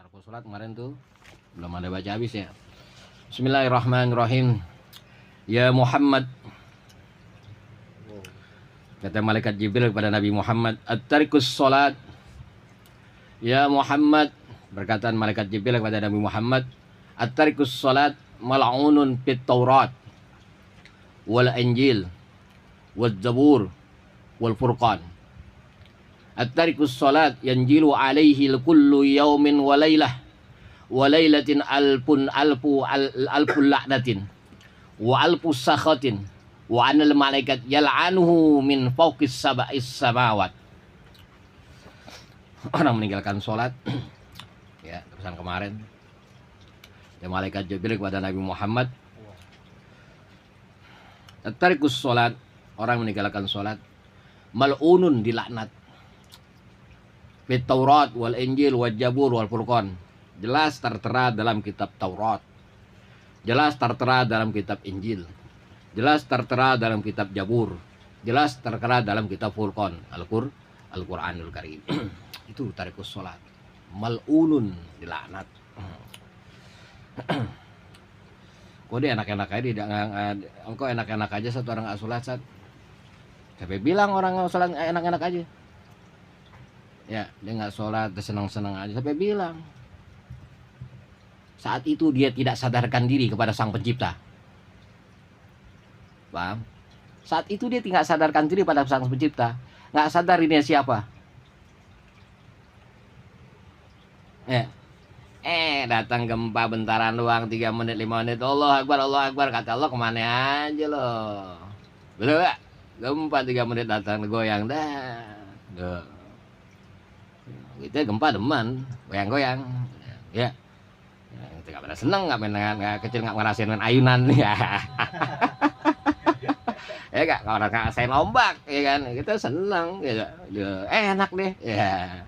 Tarku sholat kemarin tuh belum ada baca habis ya. Bismillahirrahmanirrahim. Ya Muhammad, kata malaikat Jibril kepada Nabi Muhammad, at-tarikus sholat. Ya Muhammad, berkata malaikat Jibril kepada Nabi Muhammad, at-tarikus sholat mal'unun fit Taurat wal Injil wal Zabur wal Furqan. At-tarikus sholat yanjilu alaihi kullu yaumin wa laylah wa laylatin alpun la'natin wa alfu sakhatin wa anal malaikat yal'anuhu min fawqis sab'is samawat. Orang meninggalkan sholat ya, pesan kemarin ya malaikat Jibril kepada Nabi Muhammad, at-tarikus sholat, orang meninggalkan sholat mal'unun, dilaknat, fit Taurat wal Injil wal Zabur wal Furqan. Jelas tertera dalam kitab Taurat, jelas tertera dalam kitab Injil, jelas tertera dalam kitab Zabur, jelas tertera dalam kitab Furqan, Al-Qur'anul Karim. Itu tarikus sholat, mal'unun, dilaknat. Kok dia enak-enak aja, engkau enak-enak aja satu orang nggak sholat, sampai bilang orang nggak sholat enak-enak aja. Ya, dia nggak sholat, dia senang-senang aja, sampai bilang. Saat itu dia tidak sadarkan diri kepada Sang Pencipta. Paham? Saat itu dia tidak sadarkan diri pada Sang Pencipta. Nggak sadar ini siapa. Ya. Datang gempa bentaran doang 3 menit 5 menit. Allah Akbar, kata Allah, kemana aja loh. Belum, gempa 3 menit datang goyang dah. Duh. Gitu gempa demen, goyang-goyang. Ya. Kita nggak pada seneng, nggak kecil, nggak ngerasain ayunan ya. Ya nggak, kalau orang ngerasain ombak ya kan, kita seneng ya. Enak deh ya.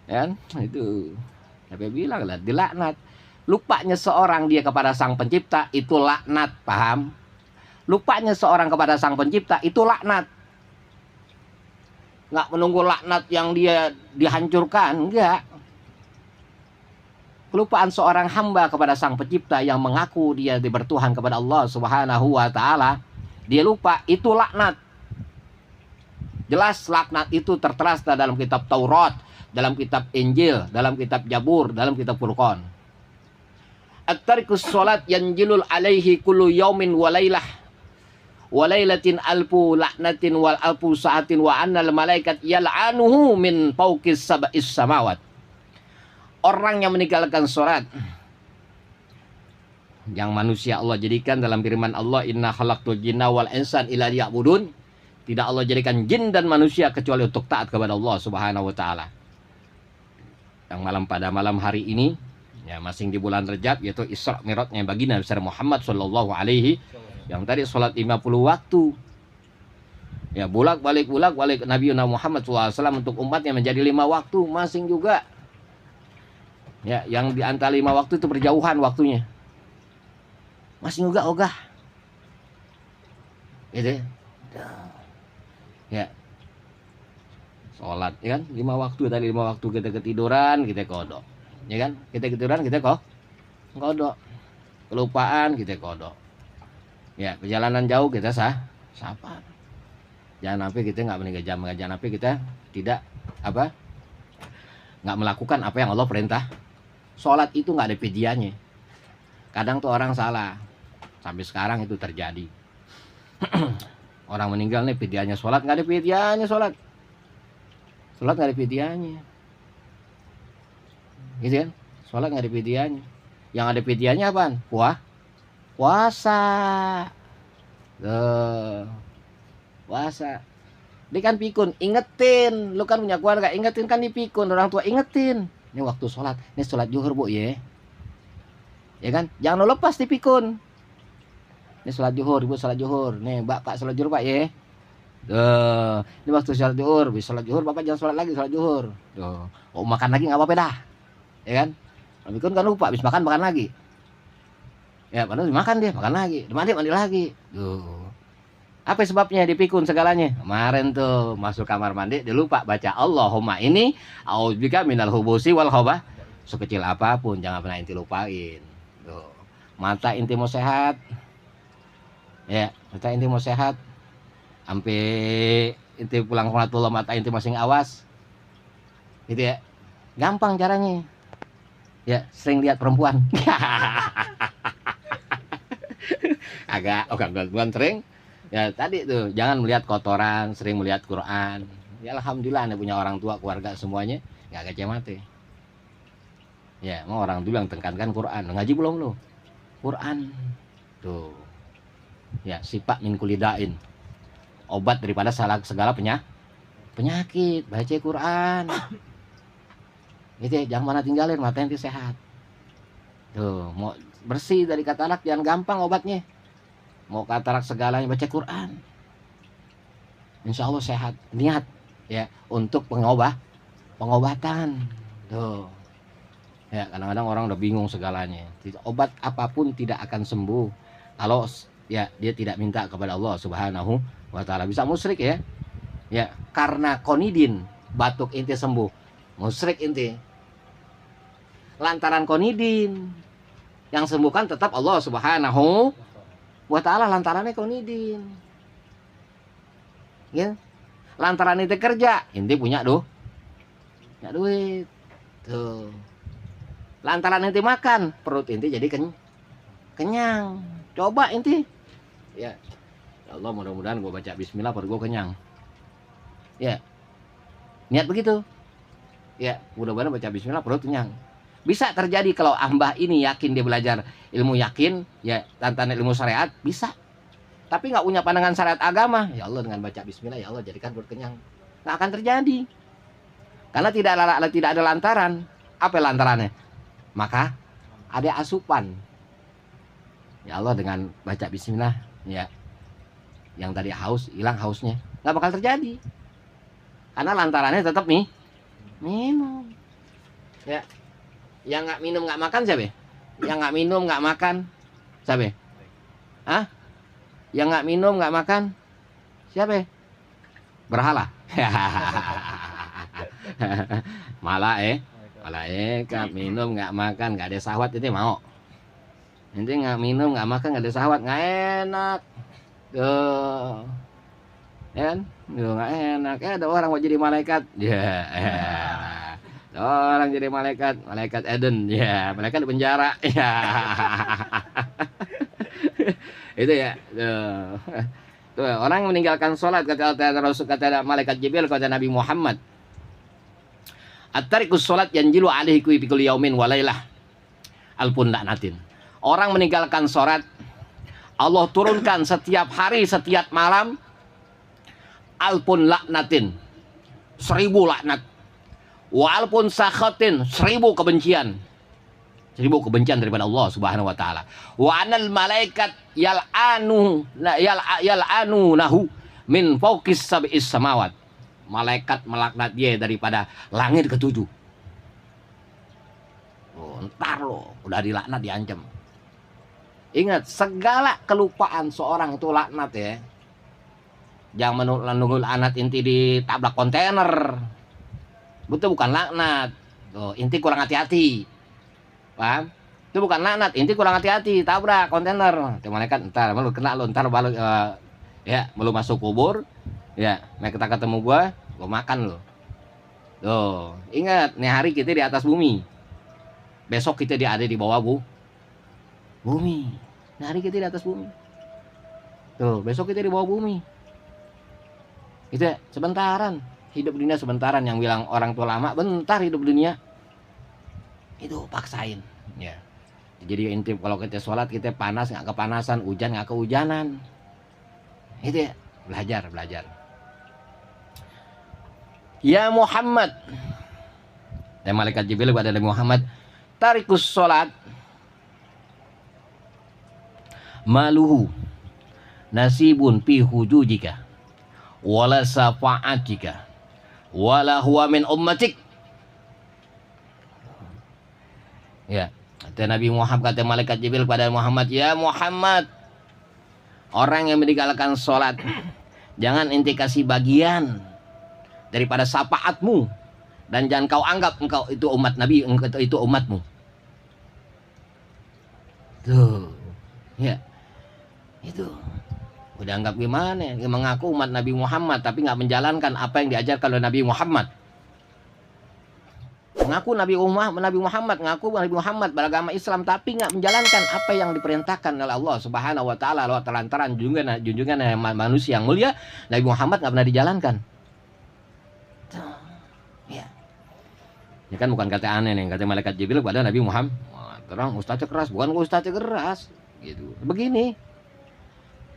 Kan itu. Sampai bilang lah, dilaknat. Lupanya seorang dia kepada Sang Pencipta itu laknat, paham? Lupanya seorang kepada Sang Pencipta itu laknat. Nggak menunggu laknat yang dia dihancurkan, enggak. Kelupaan seorang hamba kepada Sang Pencipta yang mengaku dia bertuhan kepada Allah Subhanahu wa Ta'ala, dia lupa, itu laknat. Jelas laknat itu tertera dalam kitab Taurat, dalam kitab Injil, dalam kitab Zabur, dalam kitab Furqan. At-tarikus sholat yanjilul alaihi kullu yaumin wa laylah wa laylatin alfu la'natin wal alfu sa'atin wa annal malaikat yal'anuhu min fawqis sab'is samawat. Orang yang meninggalkan sholat, yang manusia Allah jadikan dalam firman Allah, inna khalaqtul jinna wal insan illa liya'budun. Tidak Allah jadikan jin dan manusia kecuali untuk taat kepada Allah Subhanahu wa Ta'ala. Yang pada malam hari ini ya, masing di bulan Rajab, yaitu Isra Mi'rajnya baginda besar Muhammad sallallahu alaihi, yang tadi sholat 50 waktu. Ya, bolak-balik Nabi Muhammad SAW untuk umatnya menjadi 5 waktu masing juga. Ya, yang di antara 5 waktu itu berjauhan waktunya. Masing juga ogah. Gitu. Ya. Sholat, ya kan? 5 waktu tadi, 5 waktu kita ketiduran, kita kodok. Ya kan? Kita ketiduran, kita kodok. Kelupaan, kita kodok. Ya, perjalanan jauh kita safar. Jangan sampai kita nggak meninggal jam, jangan sampai kita tidak nggak melakukan apa yang Allah perintah. Sholat itu nggak ada fidyahnya. Kadang tuh orang salah, sampai sekarang itu terjadi. Orang meninggal nih fidyahnya sholat, nggak ada fidyahnya sholat. Sholat nggak ada fidyahnya, gitu kan? Sholat nggak ada fidyahnya. Yang ada fidyahnya apaan? Puasa. Puasa. Dia kan pikun, ingetin. Lu kan punya keluarga, ingetin kan dipikun. Orang tua ingetin. Ini waktu sholat. Ini sholat zuhur bu ya. Ya kan? Jangan lu lepas dipikun. Ini sholat zuhur, ibu sholat zuhur. Nih bapak sholat zuhur pak ya. Ini waktu sholat zuhur. Bisa sholat zuhur, bapak jangan sholat lagi, sholat zuhur. Oh, makan lagi nggak apa-apa dah. Ya kan? Pikun kan lupa, habis makan lagi. Ya, padahal dimakan dia, makan lagi. Mandi lagi. Apa sebabnya dipikun segalanya? Kemarin tuh masuk kamar mandi, dia lupa baca Allahumma ini a'udzubika minal hubusi wal sekecil apapun jangan pernah inti lupain. Tuh. Mata inti mau sehat, ya mata inti mau sehat, sampai inti pulang rahmatullah mata inti masing awas, gitu ya. Gampang caranya. Ya sering lihat perempuan. Agak bukan sering. Ya tadi tuh jangan melihat kotoran, sering melihat Quran. Ya alhamdulillah anda punya orang tua, keluarga semuanya nggak kecemate. Ya mau orang dulu yang tekankan Quran. Ngaji belum lo? Quran tuh. Ya sifat min kulidain. Obat daripada segala penyakit. Baca Quran. Gitu ya, jangan mana tinggalin, mata nanti sehat. Tuh, mau bersih dari katarak jangan gampang obatnya. Mau katarak segalanya baca Quran. Insya Allah sehat. Niat ya untuk pengobatan. Tuh. Ya, kadang-kadang orang udah bingung segalanya. Obat apapun tidak akan sembuh kalau ya dia tidak minta kepada Allah Subhanahu wa taala. Bisa musyrik ya. Ya, karena konidin batuk inti sembuh. Musyrik inti. Lantaran konidin. Yang sembuhkan tetap Allah Subhanahu wa taala, lantarannya konidin. Ya. Lantaran inti kerja, inti punya duit. Tuh. Lantaran inti makan, perut inti jadi kenyang. Coba inti. Ya. Ya Allah, mudah-mudahan gue baca bismillah perut gue kenyang. Ya. Niat begitu. Ya, mudah-mudahan baca bismillah perut kenyang. Bisa terjadi kalau hamba ini yakin dia belajar ilmu yakin, ya tantangan ilmu syariat, bisa. Tapi nggak punya pandangan syariat agama, ya Allah dengan baca bismillah, ya Allah jadikan perut kenyang. Nggak akan terjadi. Karena tidak ada lantaran. Apa lantarannya? Maka ada asupan. Ya Allah dengan baca bismillah, ya yang tadi haus, hilang hausnya. Nggak bakal terjadi. Karena lantarannya tetap minum. Ya. Yang nggak minum nggak makan siapa? Yang nggak minum nggak makan siapa? Hah? Yang nggak minum nggak makan siapa? Berhala. Malaikat minum nggak makan nggak ada syahwat itu mau. Nanti nggak minum nggak makan nggak ada syahwat nggak enak. Tuh. Ya kan? Nggak enak. Ada orang mau jadi malaikat. Ya. Orang jadi malaikat Eden, ya malaikat di penjara, ya itu ya. Tuh, orang meninggalkan sholat kata Rasul, kata malaikat Jibril, kata Nabi Muhammad, at-tarikus sholat yanjilu alaihi fi kulli yaumin wa lailah alpun laknatin. Orang meninggalkan sholat, Allah turunkan setiap hari, setiap malam alpun laknatin, 1000 laknat. Walaupun sakhatin, 1000 kebencian. 1000 kebencian daripada Allah Subhanahu wa taala. Wa anal malaikat yal'anunahu min fawqis sab'is samawat. Malaikat melaknat dia daripada langit ke-7. Oh, entar lo udah dilaknat diancam. Ingat, segala kelupaan seorang itu laknat ya. Jangan menunggu laknat inti ditabrak kontainer. Itu bukan laknat. Tuh, inti kurang hati-hati. Paham? Itu bukan laknat, inti kurang hati-hati, tabrak kontainer. Itu malaikat entar malu kena lu, entar balik ya, belum masuk kubur. Ya, mereka ketemu gua makan lo. Tuh, ingat, nih hari kita di atas bumi. Besok kita ada di bawah bumi. Nih hari kita di atas bumi. Tuh, besok kita di bawah bumi. Itu ya, sebentaran. Hidup dunia sebentaran. Yang bilang orang tua lama bentar hidup dunia, itu paksain ya. Jadi inti kalau kita sholat kita panas nggak kepanasan, hujan nggak kehujanan. Itu ya, belajar. Ya Muhammad, dan malaikat Jibril kepada Nabi Muhammad, tarikus sholat maluhu nasibun fi hujujika wala safa'atika wala huwa min ummatik. Ya, kata Nabi Muhammad, kata malaikat Jibril kepada Muhammad, ya Muhammad, orang yang meninggalkan sholat jangan inti kasih bagian daripada syafaatmu, Dan jangan kau anggap engkau itu umat Nabi, engkau itu umatmu. Tuh. Ya. Itu. Udah anggap gimana? Yang mengaku umat Nabi Muhammad tapi nggak menjalankan apa yang diajarkan oleh Nabi Muhammad. Mengaku Nabi Muhammad, ngaku Nabi Muhammad beragama Islam tapi nggak menjalankan apa yang diperintahkan oleh Allah Subhanahu wa taala lewat lantaran junjungan manusia yang mulia, Nabi Muhammad nggak pernah dijalankan. Ya. Ini kan bukan kata aneh nih, kata malaikat Jibril pada Nabi Muhammad. Wah, terang ustaznya keras, bukan ustaznya keras. Gitu. Begini.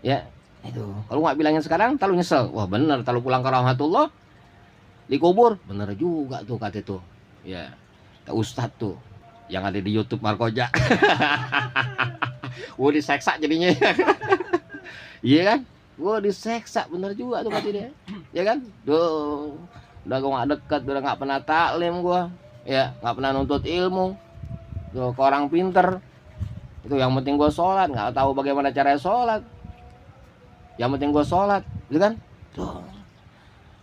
Ya, itu. Kalau nggak bilangin sekarang, terlalu nyesel. Wah, bener, terlalu pulang ke rahmatullah dikubur. Bener juga tuh kata itu. Ya, ustadz tuh yang ada di YouTube Markoja. Wah, diseksa jadinya. Iya kan? Wah, diseksa, bener juga tuh kata dia. Ya kan? Duh, udah gua nggak dekat, udah nggak pernah taklim gua. Ya, nggak pernah nuntut ilmu. Tuh, ke orang pinter. Itu yang penting gua sholat, nggak tahu bagaimana cara sholat. Yang penting gua sholat, gitu kan? Tuh.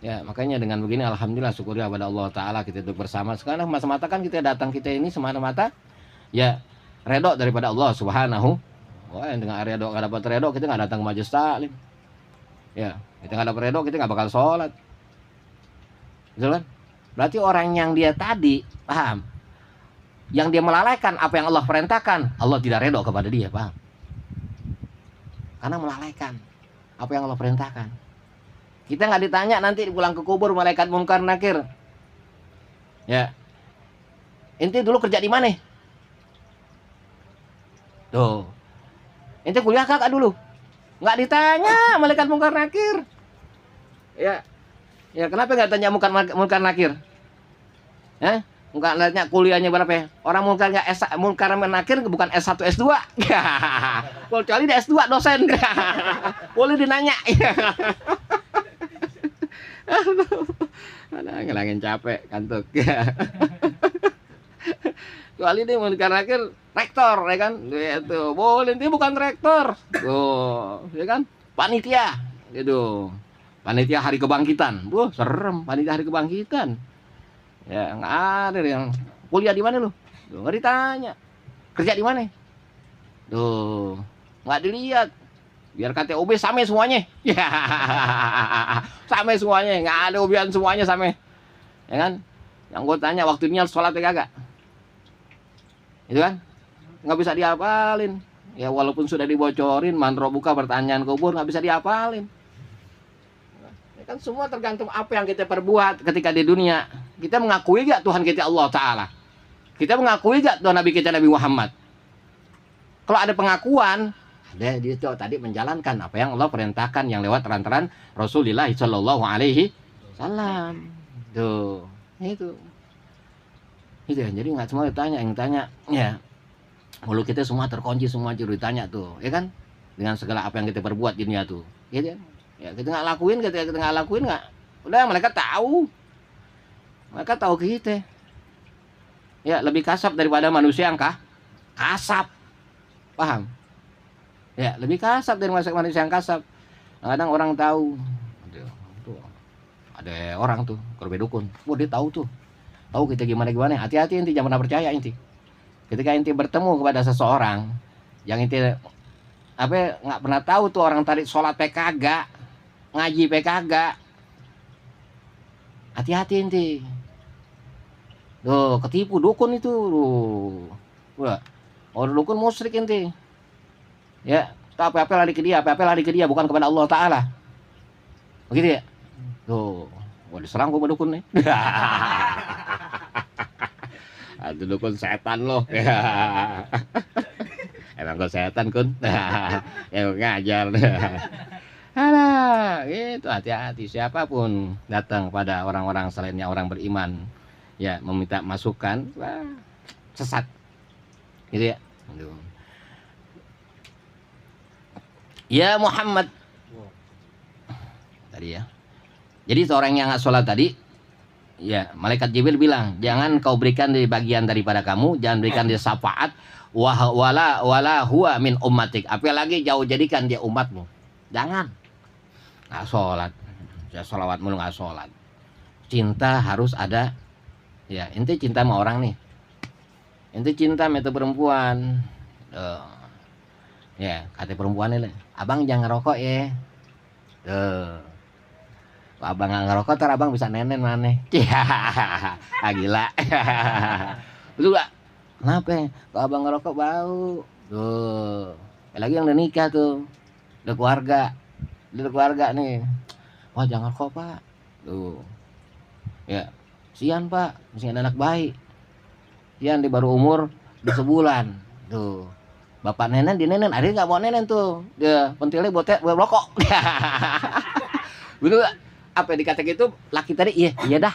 Ya, makanya dengan begini alhamdulillah syukuri kepada Allah taala kita duduk bersama. Sekarang mata-mata kan kita datang kita ini semata-mata ya redok daripada Allah Subhanahu. Wah, yang dengan redok enggak dapat redok kita enggak datang ke majelis taklim. Ya, kita enggak dapat redok kita enggak bakal sholat. Betul kan? Berarti orang yang dia tadi paham, yang dia melalaikan apa yang Allah perintahkan, Allah tidak redok kepada dia, paham? Karena melalaikan apa yang Allah perintahkan. Kita nggak ditanya nanti pulang ke kubur malaikat mungkar nakir. Ya. Ente dulu kerja di mana? Tuh. Ente kuliah kagak dulu? Nggak ditanya malaikat mungkar nakir. Ya. Ya, kenapa nggak tanya mungkar nakir? Nggak nanya kuliahnya berapa ya? Orang mungkar nakir bukan S1 S2. Kecuali dia S2 dosen. Boleh dinanya. Ada ngelangin capek kantuk. Kecuali dia mungkar nakir rektor, ya kan? Itu boleh, dia bukan rektor. Tuh, ya kan? Panitia, gitu. Panitia hari kebangkitan. Serem panitia hari kebangkitan. Ya, nggak ada yang kuliah di mana lu? Tuh, nggak ditanya. Kerja di mana? Tuh, nggak dilihat. Biar kata OB sama semuanya. Ya. Sama semuanya, nggak ada obian semuanya sama. Ya kan? Yang gue tanya waktunya sholat ya kagak? Itu kan? Nggak bisa dihafalin. Ya walaupun sudah dibocorin, mantra buka pertanyaan kubur nggak bisa dihafalin. Ya kan semua tergantung apa yang kita perbuat ketika di dunia. Kita mengakui gak Tuhan kita Allah Ta'ala? Kita mengakui gak Tuhan Nabi kita Nabi Muhammad? Kalau ada pengakuan, dia itu tadi menjalankan apa yang Allah perintahkan yang lewat lantaran Rasulullah Shallallahu Alaihi Wasallam. Tuh, itu ya. Jadi nggak semua ditanya, yang tanya ya mulut kita semua terkunci, semua juru ditanya tuh, ya kan? Dengan segala apa yang kita perbuat di dunia tuh, gitu kan? Ya kita nggak lakuin, kita nggak lakuin nggak, udah mereka tahu kita. Ya lebih kasap daripada manusia yang kasap, paham? Ya, lebih kasap dari manusia yang kasap. Kadang orang tahu. Tuh, ada orang tuh, korban dukun. Wah, dia tahu tuh. Tahu kita gimana. Hati-hati inti, jangan pernah percaya inti. Ketika inti bertemu kepada seseorang yang inti nggak pernah tahu tuh orang tadi sholat PKG, ngaji PKG. Hati-hati inti. Tuh, ketipu dukun itu. Wah, orang dukun musyrik inti. Ya, apa-apa lari ke dia, bukan kepada Allah Ta'ala. Begitu ya? Tuh, wah diserang gue dukun nih. Itu dukun setan loh. Emang gue setan kun. Ya ngajar. Alah, gitu, hati-hati siapapun datang pada orang-orang selainnya orang beriman, ya meminta masukan, wah, sesat. Gitu ya. Aduh. Ya Muhammad tadi ya. Jadi seorang yang nggak sholat tadi, ya malaikat Jibril bilang, jangan kau berikan di bagian daripada kamu, jangan berikan dia syafaat, wala huwa min ummatik. Apalagi jauh jadikan dia umatmu. Jangan. Nggak sholat, ya sholawat mulu nggak sholat. Cinta harus ada Ya, ente cinta sama orang nih. Ente cinta sama itu perempuan. Ya, kata perempuannya lah, abang jangan ngerokok ya. Kalau abang nggak ngerokok, ntar abang bisa nenen maneh. Ah, gila. Betul gak? Kenapa? Kalau abang ngerokok bau. Tuh. Lagi yang udah nikah tuh. Udah keluarga. Udah keluarga nih. Wah, jangan rokok, Pak. Tuh. Ya. Sian, Pak. Masih ada anak bayi. Sian, dia baru umur udah sebulan. Tuh. Bapak nenen di nenen, ada nggak mau nenen tuh. Dia pentilnya buat rokok. Betul gak? Apa yang dikata gitu laki tadi, iya dah.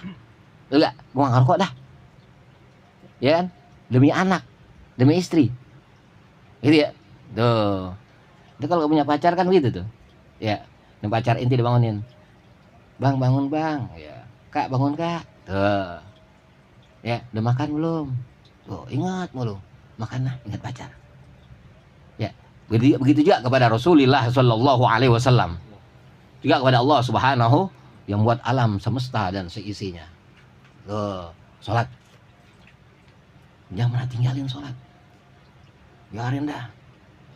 Betul gak? Gua nggak rokok dah. Ya kan? Demi anak, demi istri. Gitu ya. Tuh. Itu kalau punya pacar kan begitu tuh. Ya. Dan pacar inti dibangunin. Bang, bangun bang. Ya. Kak, bangun kak. Tuh. Ya, udah makan belum? Tuh, ingat mulu. Makan lah, ingat pacar. Ya, begitu juga kepada Rasulullah Shallallahu Alaihi Wasallam, juga kepada Allah Subhanahu yang buat alam semesta dan seisinya. Tuh, sholat, jangan pernah tinggalin sholat, biarin dah,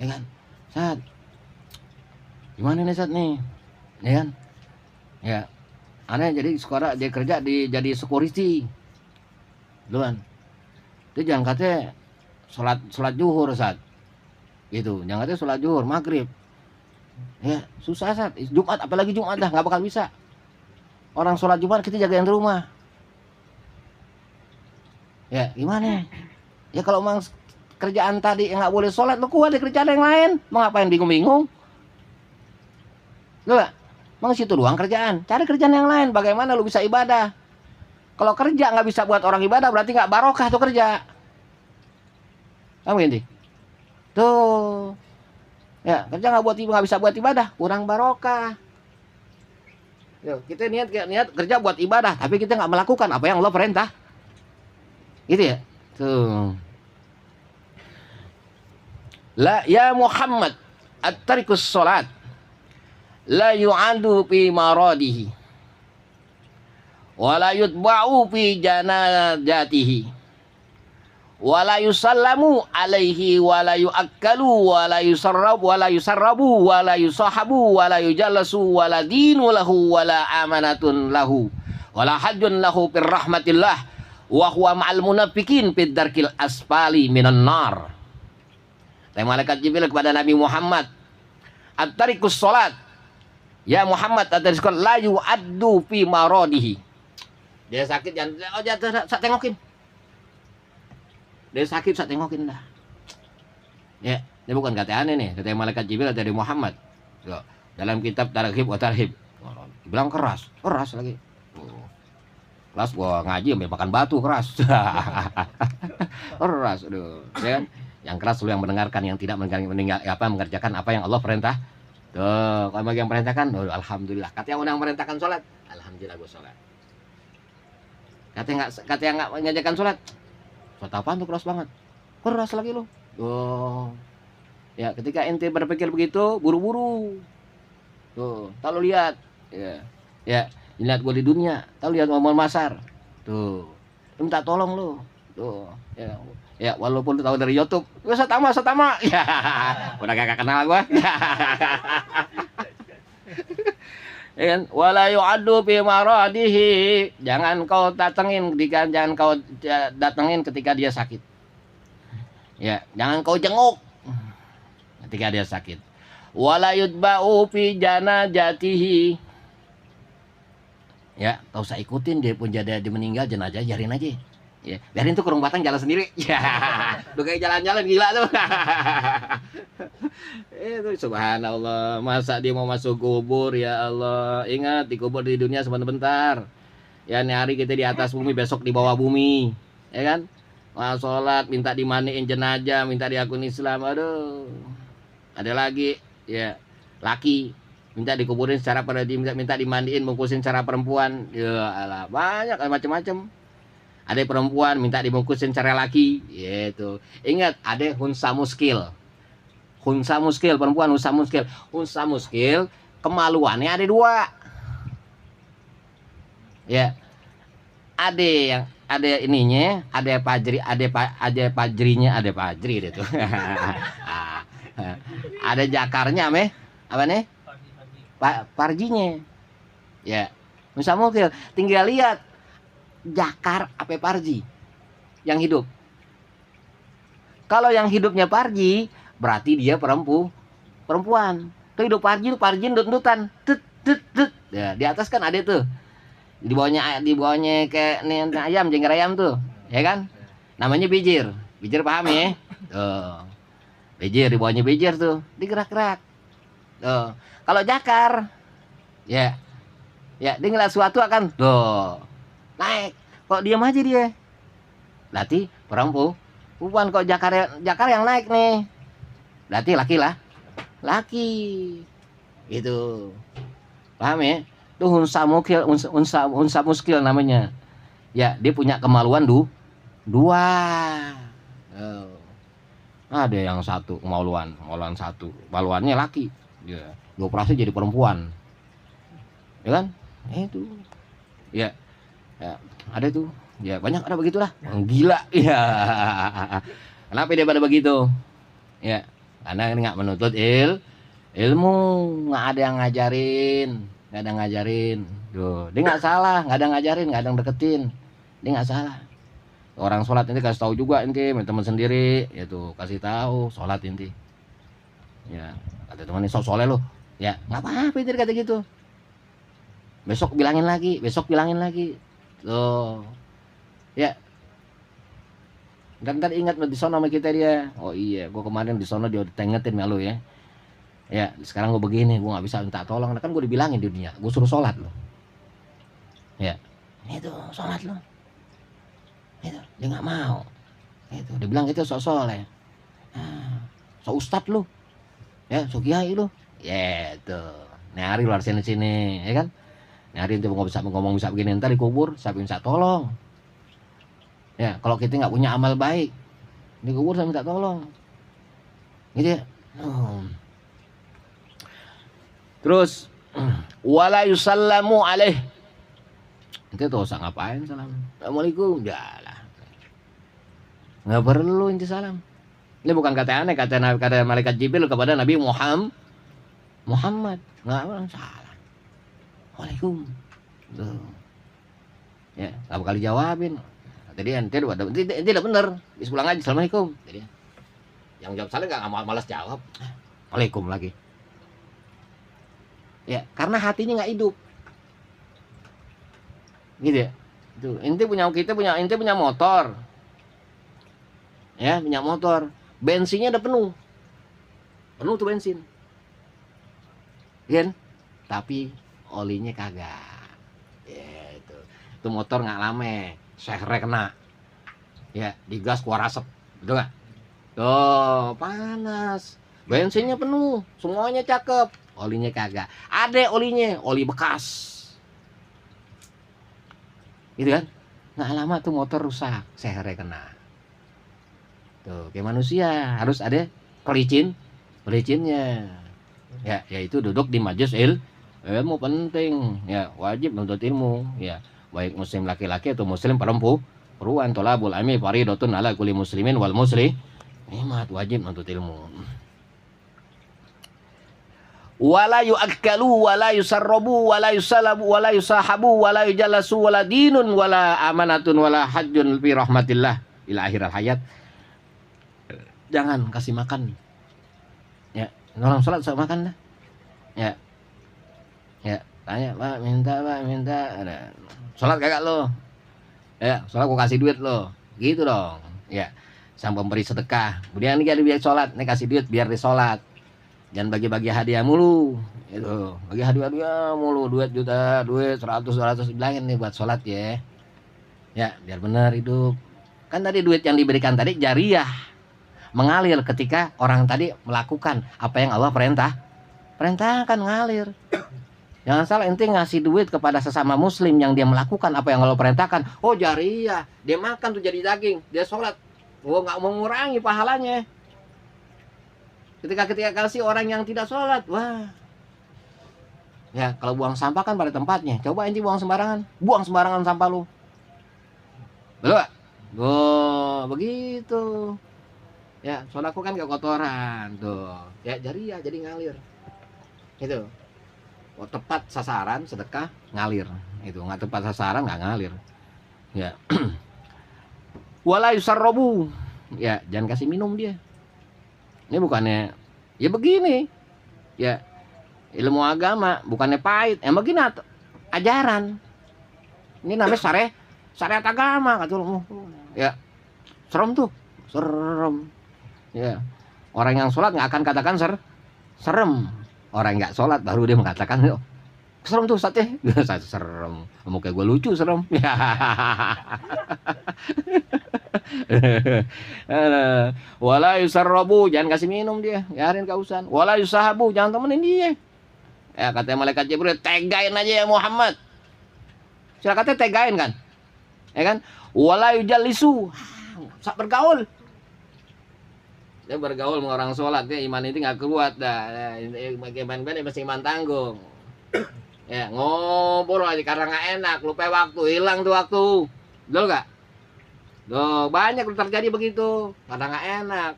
ya kan? Saat, gimana nih saat nih, ya kan? Ya, aneh jadi sekarang dia kerja jadi security, duluan. Itu jangan katanya sholat zuhur saat. Gitu, jangan katanya sholat zuhur, maghrib. Ya, susah saat Jumat, apalagi Jumat dah nggak bakal bisa. Orang sholat Jumat kita jagain di rumah. Ya, gimana? Ya kalau emang kerjaan tadi yang nggak boleh sholat, lu kuat di kerjaan yang lain. Mau ngapain bingung-bingung? Lu gak? Emang situ doang kerjaan. Cari kerjaan yang lain. Bagaimana lu bisa ibadah? Kalau kerja nggak bisa buat orang ibadah, berarti nggak barokah tuh kerja. Kamu gini? Tuh, ya kerja nggak bisa buat ibadah, kurang barokah. Yo, kita niat kerja buat ibadah, tapi kita nggak melakukan apa yang Allah perintah, gitu ya. Tuh, la ya Muhammad at-tarikus sholat la yu'adu fi maradihi wa la yutba'u fi janazatihi wala yusallamu alaihi wala yuakkalu wala yusarrabu wala yusahabu wala yujallasu wala dinu lahu wala amanatun lahu wala hajjun lahu fir rahmatillah wa huwa ma'al munafiqin fid darkil asfali minan nar. Malaikat Jibril kepada Nabi Muhammad, at-tarikus salat, ya Muhammad, at-tarikus salat la yu'addu fi maradihi. Dia sakit jangan tengokin. Dia sakit, saya tengokin dah. Ya, ini bukan kata aneh nih, kata malaikat Jibril dari Muhammad. So, dalam kitab Targhib wa Tarhib. Bilang keras lagi. Keras gua ngaji sambil makan batu keras. Keras, aduh. Ya kan? Yang keras lu yang mendengarkan, yang tidak mengerjakan apa yang Allah perintah. Tuh, kalau bagi yang perintahkan, oh, alhamdulillah. Kata yang merintahkan sholat, alhamdulillah gua sholat. Kata yang nggak mengerjakan sholat, sholat apaan tuh keras banget? Keras lagi lo. Oh. Ya, ketika ente berpikir begitu, buru-buru. Tuh, tak lo lihat. Ya. Ya, lihat gua di dunia, tak lihat Muhammad Masar. Tuh. Lu minta tolong lo. Tuh. Ya. Ya, walaupun lu tahu dari YouTube. Gua satama. Ya. Udah kagak kenal gua. Ya kan, wala yu'addu fi maradihi, jangan kau datengin ketika dia sakit. Ya, jangan kau jenguk ketika dia sakit. Wala yutba'u fi janazatihi. Ya, kau usah ikutin dia pun dia meninggal jenazah, biarin aja. Ya, biarin tuh kurung batang jalan sendiri. Ya, lu kayak jalan-jalan gila tuh. Itu subhanallah, masa dia mau masuk kubur, ya Allah. Ingat, di kubur di dunia sebentar. Ya, ini hari kita di atas bumi, besok di bawah bumi. Ya kan? Wah, sholat, minta dimandiin jenazah, minta diakui Islam. Aduh. Ada lagi, ya, laki minta dikuburin secara minta dimandiin, bungkusin secara perempuan. Ya Allah, banyak macam-macam. Ada perempuan minta dibungkusin cara laki, gitu. Ingat, ada hunsa muskil. Hunsa muskil, perempuan hunsa muskil. Hunsa muskil, kemaluannya ada dua. Ya. Ada yang ada ininya, ada pajri, ada pajrinya, ada pajri deh tuh. Ada jakarnya meh, apa nih? Parjinya. Ya. Musa mukil, tinggal lihat jakar apa parji yang hidup. Kalau yang hidupnya parji, berarti dia perempuan. Tuh hidup parji ndut-ndutan. Tut tut tut. Ya, di atas kan ada tuh. Di bawahnya kayak nih ayam, jengger ayam tuh, ya kan? Namanya bijir. Bijir paham ya? Tuh. Bijir, di bawahnya bijir tuh, digerak-gerak. Tuh. Kalau jakar, ya. Ya, dia ngeliat sesuatu akan tuh naik. Kok diam aja dia? Berarti perempuan kok jakar yang naik nih. Berarti laki lah. Laki. Itu. Paham ya? Itu unsa muskil namanya. Ya, dia punya kemaluan dua. Oh. Ada yang satu kemaluan satu, kemaluannya laki. Ya, dioperasi jadi perempuan. Ya kan? Itu. Ya. Ya, ada tuh. Ya, banyak ada begitulah. Yang gila. Ya. Kenapa dia pada begitu? Ya, karena ini nggak menuntut ilmu, nggak ada yang ngajarin. Tuh, dia nggak salah, nggak ada yang ngajarin, nggak ada yang deketin, dia nggak salah. Orang sholat ini kasih tahu juga inti, teman sendiri, ya tuh kasih tahu sholat inti. Ya, kata teman ini sok soleh lo, ya nggak apa-apa itu kata gitu. Besok bilangin lagi, tuh, ya. Dan ntar ingat di sono sama kita dia, oh iya, gua kemarin di sono dia tengetin malu ya. Ya, sekarang gue begini, gue nggak bisa minta tolong. Kan gue dibilangin di dunia, gue suruh sholat loh. Ya, itu sholat loh. Itu dia nggak mau. Itu dia bilang itu sok soleh. Sok ustad lo, ya, sok kiai lo. Ya itu, nyari luar sini, ya kan? Nyari itu ngomong bisa begini, ntar dikubur, siapa minta tolong. Ya, kalau kita nggak punya amal baik, dikubur saya minta tolong. Gitu ya. Terus wala yusallamu alaih. Ente tuh usah ngapain salam. Assalamualaikum. Jalah. Enggak perlu ente salam. Ini bukan kata aneh, kata malaikat Jibril kepada Nabi Muhammad. Enggak orang salah. Waalaikum. Tuh. Ya, enggak bakal dijawabin. Tadi ente tidak benar. Bis pulang aja. Assalamualaikum. Jadi yang jawab salah enggak malas jawab. Waalaikum lagi. Ya, karena hatinya nggak hidup, gitu ya. Tuh, ente punya motor, ya, punya motor, bensinnya udah penuh tuh bensin, kan? Tapi olinya kagak, ya itu motor nggak lama, sekre kena, ya, digas keluar asap, betul nggak? Tuh panas, bensinnya penuh, semuanya cakep. Olinya kagak. Ada olinya, oli bekas. Gitu kan? Nggak lama tuh motor rusak, sehere kena. Tuh, kayak manusia harus ada pelicinnya. Ya, yaitu duduk di majelis ilmu penting. Ya, wajib menuntut ilmu. Ya, baik muslim laki-laki atau muslim perempuan. Tolabul ilmi fardhatun ala kulli muslimin wal muslimat, wajib menuntut ilmu. Wala yu'akkalu wala yusarrabu wala yusalabu wala yusahabu wala yujallasu wala dinun wala amanatun wala hajjun fi rahmatillah ila akhiral hayat. Jangan kasih makan. Ya, orang salat sama makan dah. Ya. Ya, tanya, Pak, minta. Ada. Salat kagak lo? Ya, salat gua kasih duit lo. Gitu dong. Ya. Sang pemberi sedekah. Kemudian ini ada biar salat, nih kasih duit biar di salat. Jangan bagi-bagi hadiah mulu, itu bagi hadiah mulu, duit juta, duit 100 bilangin nih buat sholat ya, ya biar benar hidup. Kan tadi duit yang diberikan tadi jariah, mengalir ketika orang tadi melakukan apa yang Allah perintahkan, ngalir. Jangan salah, ente ngasih duit kepada sesama muslim yang dia melakukan apa yang Allah perintahkan, oh jariah, dia makan tuh jadi daging, dia sholat, oh nggak mengurangi pahalanya. Ketika kasih orang yang tidak sholat, wah. Ya, kalau buang sampah kan pada tempatnya. Coba ente buang sembarangan sampah lu. Betul gak? Oh, begitu. Ya, sodako kan gak kotoran tuh. Ya, jadi ngalir. Itu. Oh, tepat sasaran sedekah ngalir. Itu nggak tepat sasaran nggak ngalir. Ya. Wala yusarrobu. Ya, jangan kasih minum dia. Ini bukannya ya begini. Ya, ilmu agama bukannya pahit. Begini ajaran. Ini namanya syariat agama kata lu. Ya, serem tuh. Serem. Ya. Orang yang sholat nggak akan katakan serem. Orang nggak sholat baru dia mengatakan, yuk, serem tuh Ustaz ya. Serem. Muka gue lucu serem. Wala yusarrabu, jangan kasih minum dia. Biarin kausan. Wala yusahabu, jangan temenin dia. Ya kata malaikat Jibril, tegain aja ya Muhammad. Sila kata tegain kan. Ya kan? Wala yujallisu. Sak bergaul. Dia bergaul sama orang sholat, ya iman itu nggak kuat dah. Iman masih iman tanggung. Ya ngobrol aja karena nggak enak, lupa waktu, hilang tuh waktu, betul nggak? Tuh banyak terjadi begitu, karena nggak enak.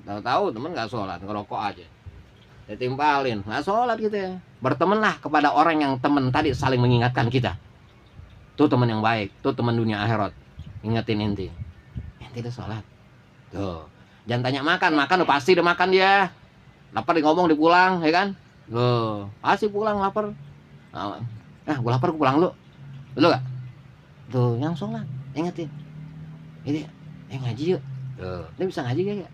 Tahu-tahu temen nggak sholat, ngerokok aja, ditimpalin, nggak sholat gitu ya. Bertemanlah kepada orang yang teman tadi saling mengingatkan kita. Tuh teman yang baik, tuh teman dunia akhirat, ingetin inti udah sholat. Tuh. Jangan tanya makan udah pasti udah makan dia. Lapar di ngomong dipulang, ya kan? Loh, pasti pulang lapar. Gue lapar, gue pulang lu. Betul gak? Tuh, yang sholat, ingetin. Ini, ngaji yuk. Tuh, ini bisa ngaji gak?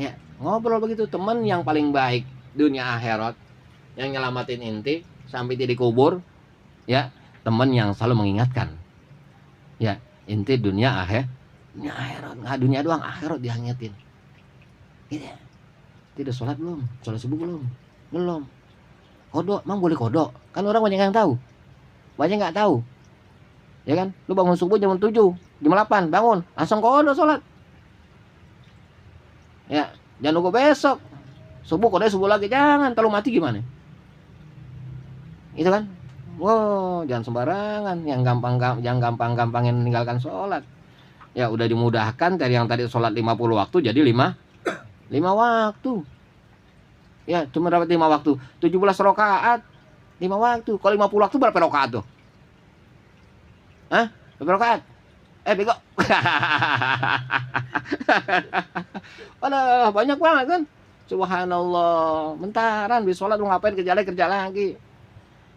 Ya, ngobrol begitu. Temen yang paling baik dunia akhirat, yang nyelamatin inti sampai di kubur, ya, temen yang selalu mengingatkan. Ya, inti dunia akhirat, nggak dunia doang, akhirat dihangatin. Gitu. Tidak sholat belum? Sholat subuh belum? Kodok, emang boleh kodok? Kan orang banyak yang tahu, banyak nggak tahu. Ya kan? Lu bangun subuh jam 7, jam 8 bangun, langsung kodok sholat. Ya, jangan nunggu besok. Subuh kodok subuh lagi, jangan. Kalau mati gimana? Itu kan? Wow, jangan sembarangan. Jangan gampang-gampangin meninggalkan sholat. Ya udah dimudahkan dari yang tadi sholat 50 waktu jadi 5 waktu. Ya cuma dapat 5 waktu, 17 rakaat 5 waktu. Kalau 50 waktu berapa rakaat tuh? Hah? Berapa rakaat? Bego. Aduh, banyak banget kan. Subhanallah. Bentaran habis sholat lu ngapain, kerja lagi.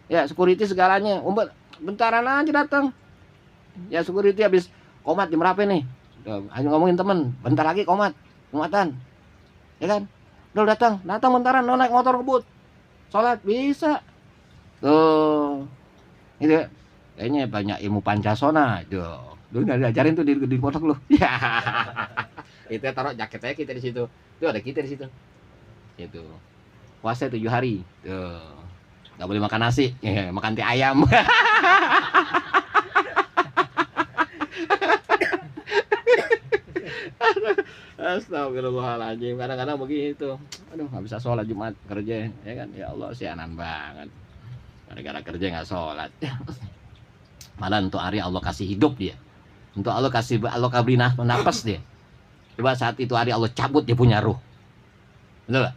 Ya security segalanya. Bentaran aja datang. Ya security habis komat jam berapa nih? Hanya ngomongin temen, bentar lagi komatan. Ya kan? Udah datang bentaran, lo naik motor kebut. Sholat bisa. Tuh. Itu kayaknya banyak ilmu Pancasona. Lu enggak diajarin tuh di pondok lu. Ya. Itu taruh jaketnya kita di situ. Tuh ada kita di situ. Itu. Puasa 7 hari. Tuh. Enggak boleh makan nasi, makan teh ayam. Astagfirullahaladzim, kadang-kadang begitu. Aduh, nggak bisa sholat Jumat kerja, ya kan? Ya Allah, sianan banget. Gara-gara kerja nggak sholat. Malah untuk hari Allah kasih hidup dia. Untuk Allah beri nafas dia. Coba saat itu hari Allah cabut dia punya ruh. Betul gak?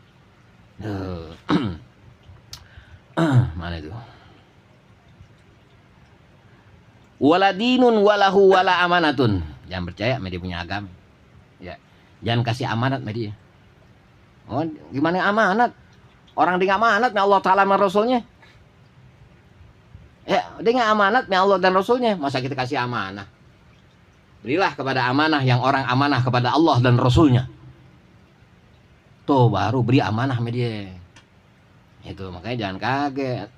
Mana itu? Waladinun walahu wala amanatun. Jangan percaya sama dia punya agama. Ya, jangan kasih amanat sama dia. Oh, gimana amanat? Orang dia nggak amanat sama Allah Ta'ala dan Rasulnya. Ya, dia nggak amanat sama Allah dan Rasulnya. Masa kita kasih amanah? Berilah kepada amanah yang orang amanah kepada Allah dan Rasulnya. Tuh baru beri amanah sama dia. Itu makanya jangan kaget.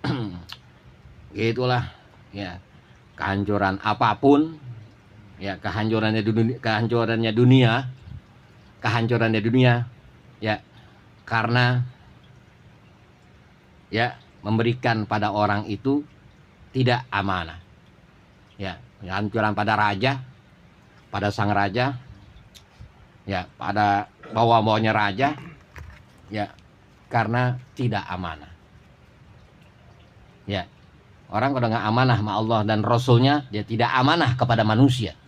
Gitulah. Ya, kehancuran apapun. Ya, kehancurannya dunia, ya karena ya memberikan pada orang itu tidak amanah. Ya, kehancuran pada raja, pada sang raja, ya pada bawah-bawahnya raja, ya karena tidak amanah. Ya, orang kalau nggak amanah sama Allah dan Rasulnya, dia tidak amanah kepada manusia.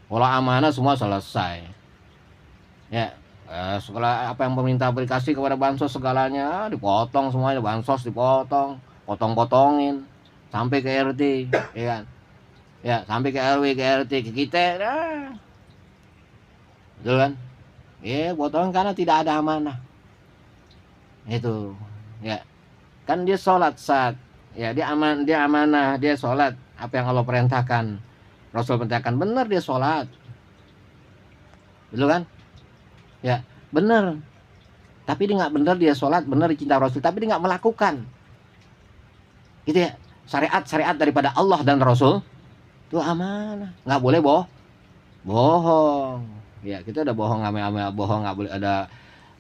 Kalau amanah semua selesai. Ya, segala apa yang pemerintah aplikasi kepada bansos segalanya dipotong semuanya, bansos dipotong, potong-potongin sampai ke RT, ya kan? Ya, sampai ke RW, ke RT, ke kita, betul kan? Ya, potong karena tidak ada amanah. Itu, ya. Kan dia sholat saat, ya dia amanah, dia sholat apa yang Allah perintahkan, Rasul perintahkan, benar dia sholat, betul kan? Ya, benar. Tapi dia nggak benar, dia sholat benar, dicinta Rasul, tapi dia nggak melakukan, gitu ya. Syariat daripada Allah dan Rasul itu amanah, nggak boleh bohong. Ya, kita udah bohong, ame-ame bohong, nggak boleh ada,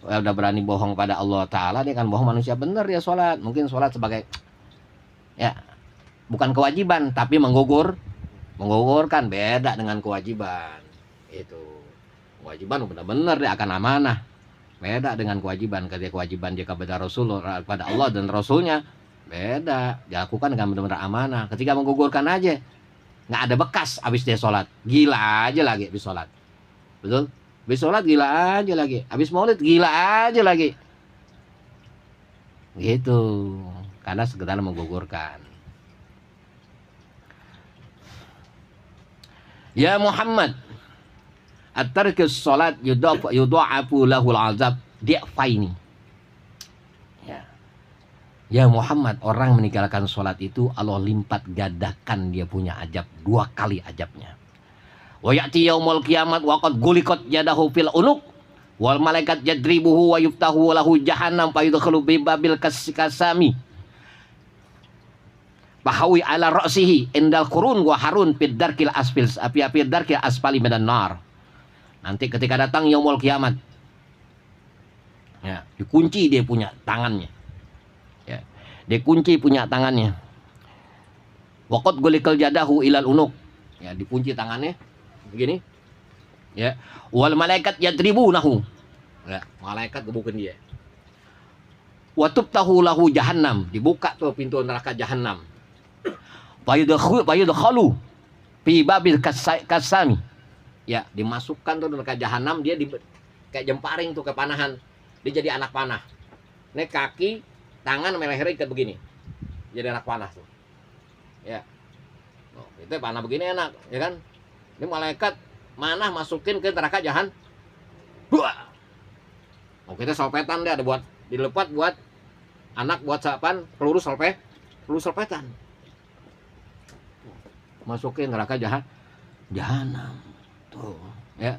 udah berani bohong pada Allah Ta'ala, dia kan bohong manusia. Bener dia sholat, mungkin sholat sebagai, ya, bukan kewajiban, tapi menggugurkan, beda dengan kewajiban. Itu kewajiban benar-benar dia akan amanah, beda dengan kewajiban. Ketika kewajiban dia kepada Rasul, pada Allah dan Rasulnya, beda, dilakukan dengan benar-benar amanah. Ketika menggugurkan aja, nggak ada bekas habis dia sholat, gila aja lagi habis sholat, betul? Habis sholat gila aja lagi, habis maulid gila aja lagi, gitu, karena sekedar menggugurkan. Ya Muhammad, at-tarkus sholat yudha'afu lahul azab di'faini. Ya Muhammad, orang meninggalkan sholat itu Allah lipat gandakan dia punya azab 2 kali azabnya. Wa ya'ti yaumul kiamat wa qad guliqat yadahu fil unuq wal malaikat yadribuhu wa yuftahu lahu jahannam fa yudkhalu bi babil kasami bahawi ala ra'sihi indal qurun wa harun fid darkil asfil api darkil asfali minan nar. Nanti ketika datang yaumul kiamat, ya, dikunci dia punya tangannya. Ya, dikunci punya tangannya. Waqad gulikal jadahu ilal unuk. Ya, dikunci tangannya begini. Ya, wal malaikat yadribunahu. Ya, malaikat gebukin dia. Wa tuftahu lahu jahannam, dibuka tuh pintu neraka jahanam. Fayudkhalu fi babil kasami. Ya, dimasukkan tuh neraka jahanam, dia kayak jemparing tuh ke panahan. Dia jadi anak panah. Nih kaki, tangan sama lehernya ikat begini. Jadi anak panah tuh. Ya. Oh, itu panah begini enak, ya kan? Ini malaikat mana masukin ke neraka jahanam. Buah. Oh, kita solpetan deh, ada buat dilepat buat anak, buat sapan, peluru solpetan. Masukin neraka jahanam. Tuh, ya.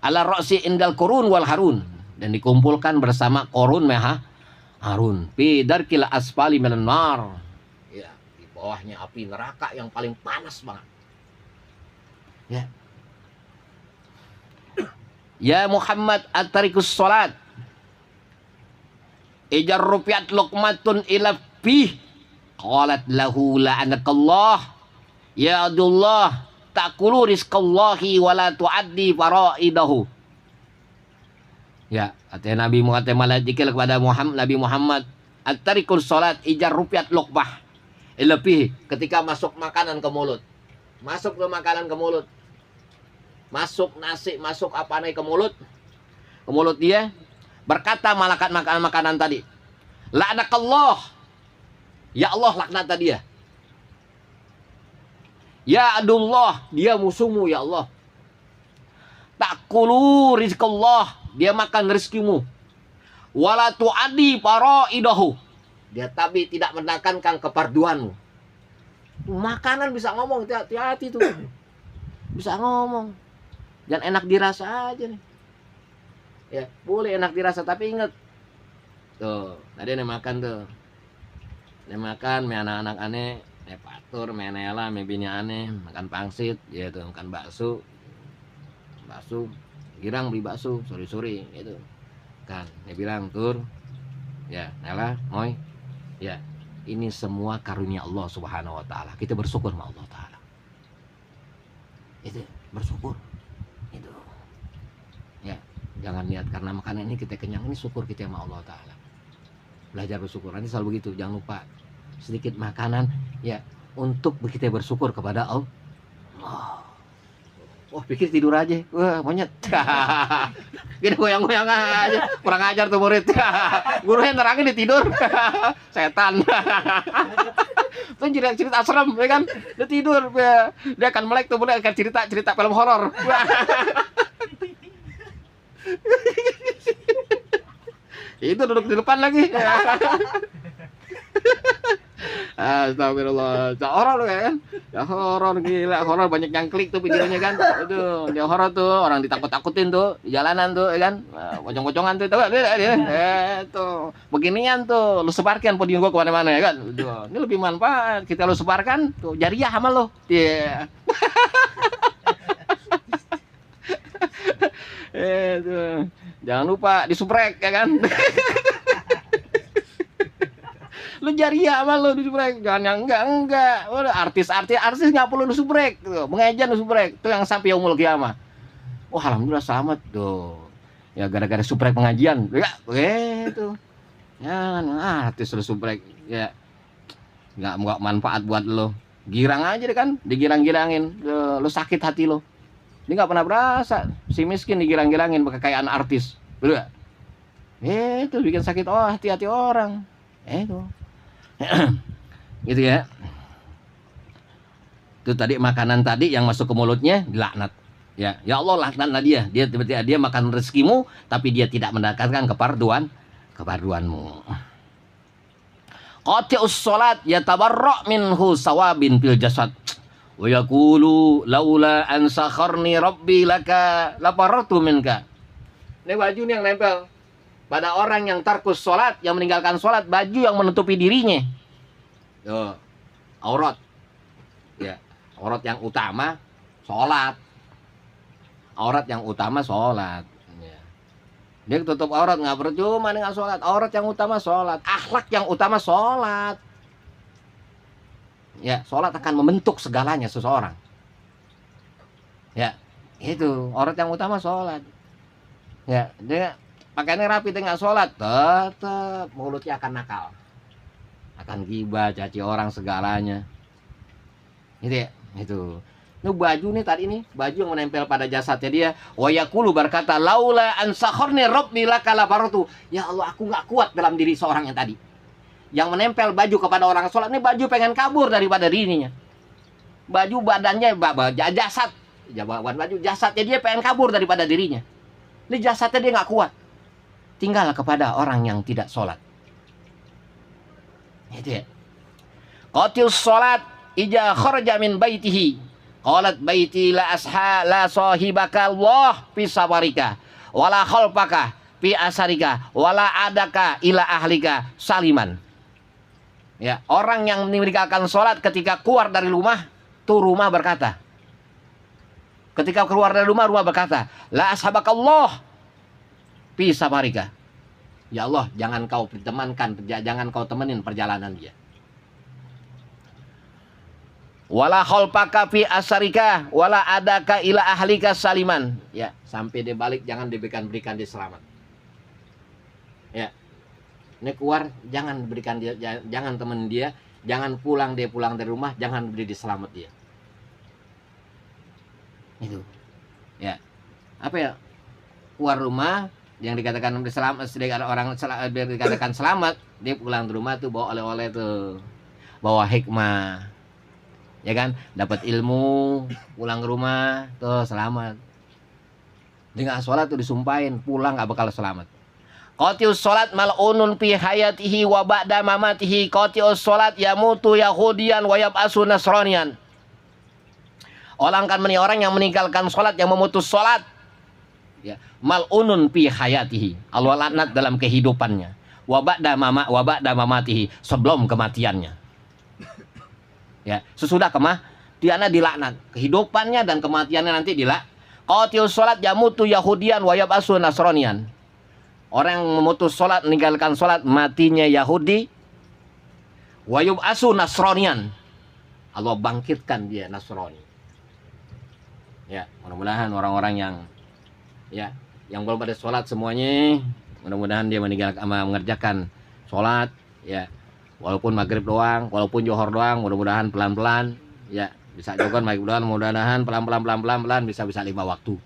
Ala ra'si indal qurun wal harun, dan dikumpulkan bersama Korun Meha Harun fi darkil asfali minan nar. Ya, di bawahnya api neraka yang paling panas banget. Ya. Ya Muhammad at-tarikus salat. Ijar rupiat luqmatun ila fi qalat lahu la'anakallah ya Abdullah ta'kulu rizqallahi wa la tu'addi faraidahu. Ya, kata Nabi Muhammad malaikat kepada Nabi Muhammad, at-tarikul salat ijar rupiat luqbah lebih, ketika masuk makanan ke mulut. Masuk ke makanan ke mulut. Masuk nasi, masuk apa nih ke mulut. Ke mulut dia, berkata malaikat makanan tadi, la'anakallah. Ya Allah, laknat dia. Ya Abdullah, dia musuhmu ya Allah. Ta'kulu rizqallah, dia makan rezekimu. Wala tu'adi faraidahu, dia tapi tidak menekankan keparduanmu. Makanan bisa ngomong, hati-hati tuh. Bisa ngomong. Jangan enak dirasa aja nih. Ya, boleh enak dirasa tapi ingat. Tuh, tadi nih makan tuh. Nih makan, me anak-anak aneh, me patur, me nela, me bini aneh, makan pangsit, ya tuh, makan bakso. Girang beli bakso, sore-sore gitu. Kan, dia bilang, "Tur, ya, nela, moy, ya, ini semua karunia Allah Subhanahu wa taala. Kita bersyukur sama Allah taala." Itu, bersyukur. Itu. Ya, jangan lihat karena makanan ini kita kenyang, ini syukur kita sama Allah taala. Belajar bersyukur. Nanti selalu begitu, jangan lupa. Sedikit makanan, ya, untuk kita bersyukur kepada Allah. Wah, pikir tidur aja. Wah, monyet. Gini goyang-goyang aja. Kurang ajar tuh murid. Gurunya nerangin dia tidur. Setan. Itu cerita serem, ya kan? Dia tidur. Dia akan melek tuh, mulai akan cerita film horor. Itu duduk di depan lagi. Astagfirullah. Horor kan? Ya horor gila, horor banyak yang klik tuh videonya kan. Aduh, dia horor tuh, orang ditakut-takutin tuh di jalanan tuh, ya kan? Pocong-pocongan tuh, tahu dia. Tuh, beginian tuh, lu sebarkan podium gua kemana mana ya kan? Aduh, ini lebih manfaat. Kita lu sebarkan tuh, jariah amal lo. Iya. Tuh. Jangan lupa disubrek ya kan? Lu jariah sama lu disubrek, jangan yang enggak. Artis nggak perlu disubrek, tuh mengejan disubrek, tuh yang sampai yaumul kiamah. Oh alhamdulillah selamat tuh, ya gara-gara subrek pengajian, ya begitu. Jangan artis lu subrek, ya nggak manfaat buat lo. Girang aja deh kan, digirang-girangin, lu sakit hati lo. Dia nggak pernah berasa, si miskin digirang-girangin pakai kekayaan artis, betul gak? Itu bikin sakit hati-hati orang, itu. Gitu ya. Itu tadi makanan tadi yang masuk ke mulutnya dilaknat. Ya Allah laknatlah dia. Dia makan rezekimu tapi dia tidak mendapatkan keparduanmu. Qati'us shalat yatabarra minhu sawabin fil jasad. Wa yaqulu laula an sakharni rabbi laka laparatu minka. Ini baju nih yang nempel pada orang yang tarkus sholat, yang meninggalkan sholat, baju yang menutupi dirinya. Tuh, aurat. Ya, aurat yang utama sholat. Aurat yang utama sholat. Ya. Dia tutup aurat nggak percuma dengan sholat. Aurat yang utama sholat. Akhlak yang utama sholat. Ya, sholat akan membentuk segalanya seseorang. Ya, itu aurat yang utama sholat. Ya, dia pakaiannya rapi tengah sholat, tetap mulutnya akan nakal, akan gibah, caci orang segalanya. Gitu ya, itu. Ini baju nih tadi nih, baju yang menempel pada jasadnya dia. Wa yaqulu berkata, laula an sakharni rabbi laka laparatu. Ya Allah, aku nggak kuat dalam diri seorang yang tadi. Yang menempel baju kepada orang sholat, ini baju pengen kabur daripada dirinya. Baju badannya, jasad, baju jasadnya dia pengen kabur daripada dirinya. Ini jasadnya dia nggak kuat. Tinggal kepada orang yang tidak sholat. Itu ya. Qatil sholat ija kharaja min baitihi. Qalat baiti la sahibaka Allah fi sawarika wala khalfaka fi asarika wala adaka ila ahlika saliman. Ya, orang yang meninggalkan sholat ketika keluar dari rumah, tuh rumah berkata. Ketika keluar dari rumah berkata, la ashabaka Allah fi safarika. Ya Allah, jangan kau temenin perjalanan dia. Wala khalfaka fi asarika wala adaka ila ahlika saliman. Ya, sampai dia balik jangan berikan dia selamat. Ya. Ini keluar jangan berikan dia, jangan temenin dia, jangan pulang dari rumah, jangan beri dia selamat dia. Itu. Ya. Apa ya? Keluar rumah yang dikatakan selamat, orang dikatakan selamat, dia pulang ke rumah tuh bawa oleh-oleh tuh, bawa hikmah, ya kan, dapat ilmu, pulang ke rumah tuh selamat. Dia nggak sholat tuh disumpahin, pulang nggak bakal selamat. Qati'us sholat mal'unun fi hayatihi wa ba'da mamatihi. Qati'us sholat yamutu yahudian wa yab'asu nasranian. Orang yang meninggalkan sholat, yang memutus sholat, ya, mal'unun fi hayatihi, Allah laknat dalam kehidupannya, wa ba'da mamatihi, sebelum kematiannya. Ya, sesudah kematiannya dilaknat, kehidupannya dan kematiannya nanti dilaknat. Qati'us sholat yamutu yahudian wa yab'asu nasranian. Orang yang memutus sholat, meninggalkan sholat, matinya Yahudi, wa yub'asu nasranian, Allah bangkitkan dia Nasrani. Ya, mudah-mudahan orang-orang yang belum pada sholat semuanya, mudah-mudahan dia mengerjakan sholat, ya, walaupun maghrib doang, walaupun johor doang, mudah-mudahan pelan-pelan ya bisa juga maghrib doang, mudah-mudahan pelan-pelan bisa 5 waktu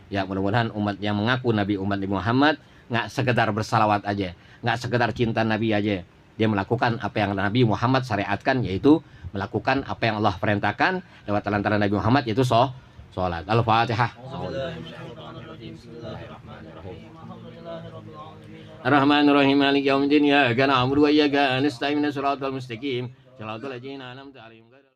ya. Mudah-mudahan umat yang mengaku Nabi Muhammad nggak sekedar bersalawat aja, nggak sekedar cinta Nabi aja, dia melakukan apa yang Nabi Muhammad syariatkan, yaitu melakukan apa yang Allah perintahkan lewat lantaran Nabi Muhammad, yaitu sholat. Al-Fatihah. Ar-Rahmanir-Rahim, Maliki Yaumiddin, Iyyaka na'budu wa iyyaka nasta'in, ihdinas siratal mustaqim, siratal ladzina an'amta 'alaihim.